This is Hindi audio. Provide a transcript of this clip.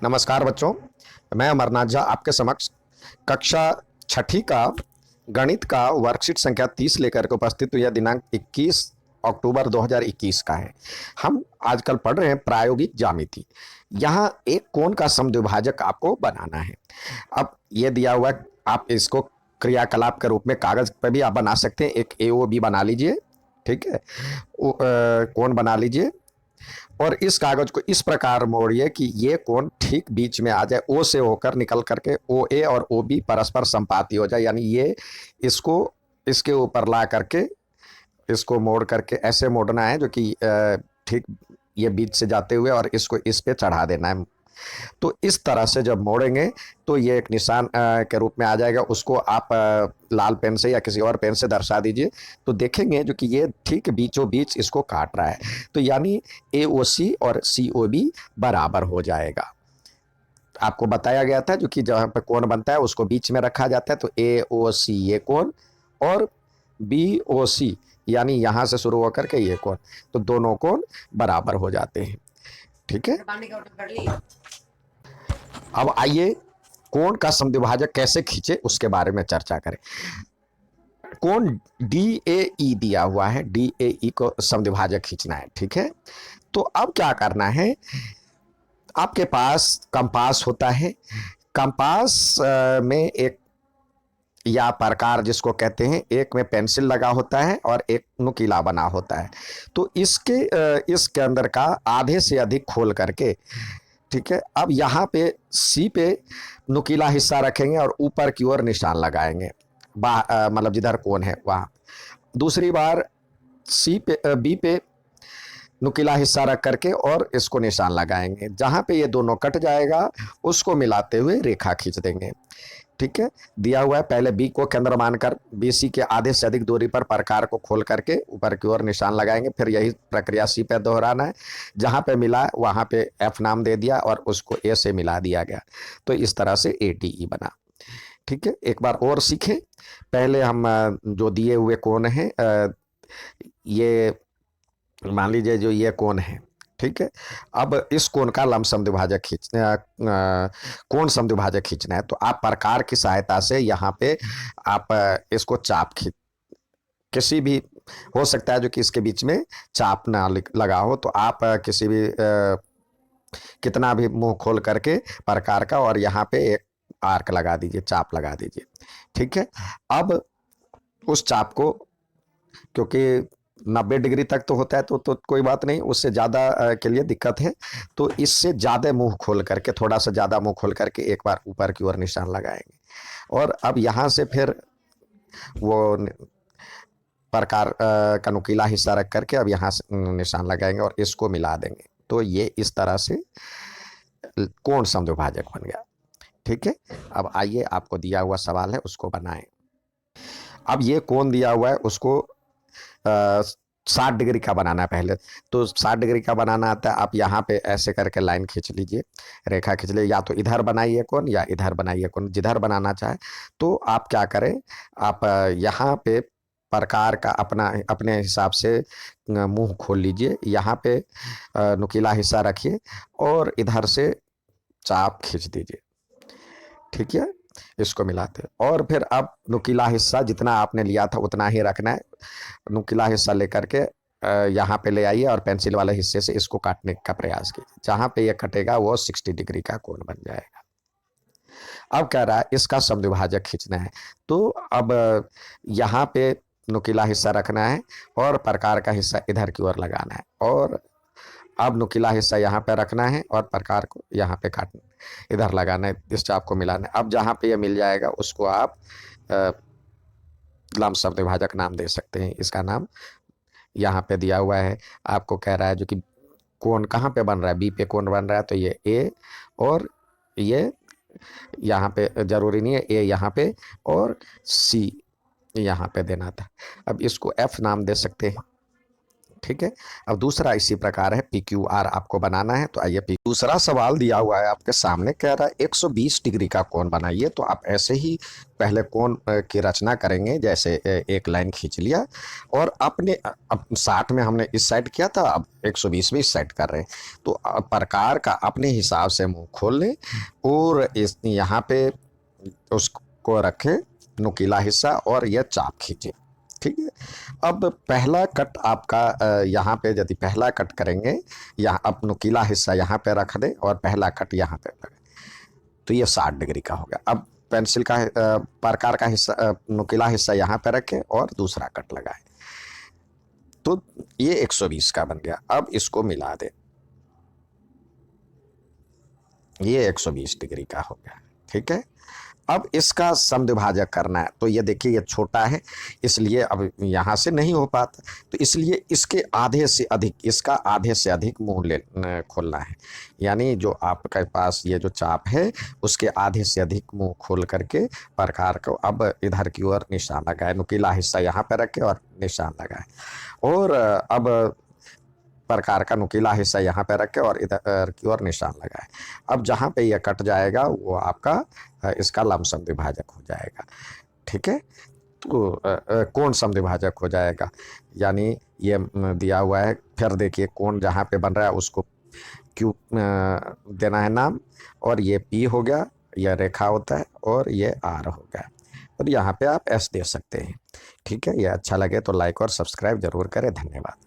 नमस्कार बच्चों। मैं अमरनाथ झा आपके समक्ष कक्षा छठी का गणित का वर्कशीट संख्या 30 लेकर के उपस्थित हुई। यह दिनांक 21 अक्टूबर 2021 का है। हम आजकल पढ़ रहे हैं प्रायोगिक ज्यामिति। यहाँ एक कोण का समद्विभाजक आपको बनाना है। अब ये दिया हुआ है, आप इसको क्रियाकलाप के रूप में कागज पर भी आप बना सकते हैं। एक AOB बना लीजिए, ठीक है। कोण बना लीजिए और इस कागज को इस प्रकार मोड़िए कि ये कोण ठीक बीच में आ जाए, ओ से होकर निकल करके OA और OB परस्पर संपाती हो जाए। यानी ये इसको इसके ऊपर ला करके इसको मोड़ करके ऐसे मोड़ना है जो कि ठीक ये बीच से जाते हुए और इसको इस पे चढ़ा देना है। तो इस तरह से जब मोड़ेंगे तो ये एक निशान के रूप में आ जाएगा। उसको आप लाल पेन से या किसी और पेन से दर्शा दीजिए तो देखेंगे जो कि ये ठीक बीचों बीच इसको काट रहा है। तो यानी AOC और COB बराबर हो जाएगा। आपको बताया गया था जो कि जहाँ पे कोण बनता है उसको बीच में रखा जाता है। तो AOC ये कोण और BOC यानी यहां से शुरू होकर के ये कोण, तो दोनों कोण बराबर हो जाते हैं। ठीक है। अब आइए कोण का समद्विभाजक कैसे खींचे उसके बारे में चर्चा करें। कोण DAE दिया हुआ है, DAE को समद्विभाजक खींचना है। ठीक है। तो अब क्या करना है, आपके पास कंपास होता है। कंपास में एक या प्रकार जिसको कहते हैं, एक में पेंसिल लगा होता है और एक नुकीला बना होता है। तो इसके अंदर का आधे से अधिक खोल करके, ठीक है। अब यहाँ पे C पे नुकीला हिस्सा रखेंगे और ऊपर की ओर निशान लगाएंगे, मतलब जिधर कोण है वहां। दूसरी बार B पे नुकीला हिस्सा रख करके और इसको निशान लगाएंगे। जहां पे ये दोनों कट जाएगा उसको मिलाते हुए रेखा खींच देंगे। ठीक है। दिया हुआ है, पहले B को केंद्र मानकर BC के आधे से अधिक दूरी पर प्रकार को खोल करके ऊपर की ओर निशान लगाएंगे। फिर यही प्रक्रिया C पे दोहराना है। जहां पे मिला वहां पे F नाम दे दिया और उसको A से मिला दिया गया। तो इस तरह से ADE बना। ठीक है। एक बार और सीखें। पहले हम जो दिए हुए कोण है, ये मान लीजिए जो ये कोण है, ठीक है। अब इस कोण का लंब समद्विभाजक कोण समद्विभाजक खींचना है। तो आप प्रकार की सहायता से यहाँ पे आप इसको चाप खींच, किसी भी हो सकता है जो कि इसके बीच में चाप ना लगा हो, तो आप किसी भी कितना भी मुंह खोल करके प्रकार का और यहाँ पे एक आर्क लगा दीजिए, चाप लगा दीजिए। ठीक है। अब उस चाप को, क्योंकि 90 डिग्री तक तो होता है तो कोई बात नहीं, उससे ज़्यादा के लिए दिक्कत है। तो इससे ज़्यादा मुंह खोल करके, थोड़ा सा ज़्यादा मुंह खोल करके एक बार ऊपर की ओर निशान लगाएंगे और अब यहाँ से फिर वो प्रकार का नुकीला हिस्सा रख करके अब यहाँ से निशान लगाएंगे और इसको मिला देंगे। तो ये इस तरह से कोण समद्विभाजक बन गया। ठीक है। अब आइए, आपको दिया हुआ सवाल है उसको बनाएं। अब ये कोण दिया हुआ है उसको 60 डिग्री का बनाना है पहले। तो 60 डिग्री का बनाना आता है। आप यहाँ पे ऐसे करके लाइन खींच लीजिए, रेखा खींच लीजिए। या तो इधर बनाइए कोण या इधर बनाइए कोण, जिधर बनाना चाहे। तो आप क्या करें, आप यहाँ पे प्रकार का अपने हिसाब से मुंह खोल लीजिए। यहाँ पे नुकीला हिस्सा रखिए और इधर से चाप खींच दीजिए। ठीक है। इसको मिलाते और फिर अब नुकीला हिस्सा जितना आपने लिया था उतना ही रखना है। नुकीला हिस्सा लेकर के यहाँ पे ले आइए और पेंसिल वाले हिस्से से इसको काटने का प्रयास कीजिए। जहां पे ये कटेगा वो 60 डिग्री का कोण बन जाएगा। अब कह रहा है इसका समद्विभाजक खींचना है। तो अब यहाँ पे नुकीला हिस्सा रखना है और प्रकार का हिस्सा इधर की ओर लगाना है और अब नुकीला हिस्सा यहाँ पे रखना है और प्रकार को यहाँ पे काटना, इधर लगाना है, इस चाप को मिलाना है। अब जहाँ पे ये मिल जाएगा उसको आप लंब समद्विभाजक नाम दे सकते हैं। इसका नाम यहाँ पे दिया हुआ है। आपको कह रहा है जो कि कोण कहाँ पे बन रहा है, B पे कोण बन रहा है, तो ये A और ये यहाँ पे जरूरी नहीं है, A यहाँ पे और C यहाँ पे देना था। अब इसको F नाम दे सकते हैं। ठीक है। अब दूसरा इसी प्रकार है, पी क्यू आर आपको बनाना है, तो आइए दूसरा सवाल दिया हुआ है आपके सामने, कह रहा है 120 डिग्री का कोण बनाइए। तो आप ऐसे ही पहले कोण की रचना करेंगे, जैसे एक लाइन खींच लिया और अपने अब 60 में हमने इस साइड किया था, अब 120 में इस साइड कर रहे हैं। तो प्रकार का अपने हिसाब से मुंह खोल लें और इस यहाँ पे उसको रखें नुकीला हिस्सा और यह चाप खींचे। ठीक है। अब पहला कट आपका यहाँ पे यदि पहला कट करेंगे, यहाँ अब नुकीला हिस्सा यहाँ पे रख दें और पहला कट यहाँ पे लगे, तो ये 60 डिग्री का हो गया। अब पेंसिल का प्रकार का हिस्सा नुकीला हिस्सा यहाँ पे रखें और दूसरा कट लगाएं, तो ये 120 का बन गया। अब इसको मिला दें, ये 120 डिग्री का हो गया। ठीक है। अब इसका समद्विभाजक करना है, तो ये देखिए ये छोटा है इसलिए अब यहाँ से नहीं हो पाता, तो इसलिए इसके आधे से अधिक, इसका आधे से अधिक मुंह ले खोलना है। यानी जो आपके पास ये जो चाप है उसके आधे से अधिक मुंह खोल करके प्रकार को अब इधर की ओर निशान लगाए, नुकीला हिस्सा यहाँ पे रखे और निशान लगाए, और अब प्रकार का नुकीला हिस्सा यहाँ पे रखे और इधर की ओर निशान लगाए। अब जहाँ पे ये कट जाएगा वो आपका इसका लंब समद्विभाजक हो जाएगा। ठीक है। तो कोण समद्विभाजक हो जाएगा, यानी ये दिया हुआ है। फिर देखिए कोण जहाँ पे बन रहा है उसको क्यू देना है नाम, और ये पी हो गया, यह रेखा होता है, और ये आर हो गया, और यहाँ पे आप एस दे सकते हैं। ठीक है। ये अच्छा लगे तो लाइक और सब्सक्राइब जरूर करें। धन्यवाद।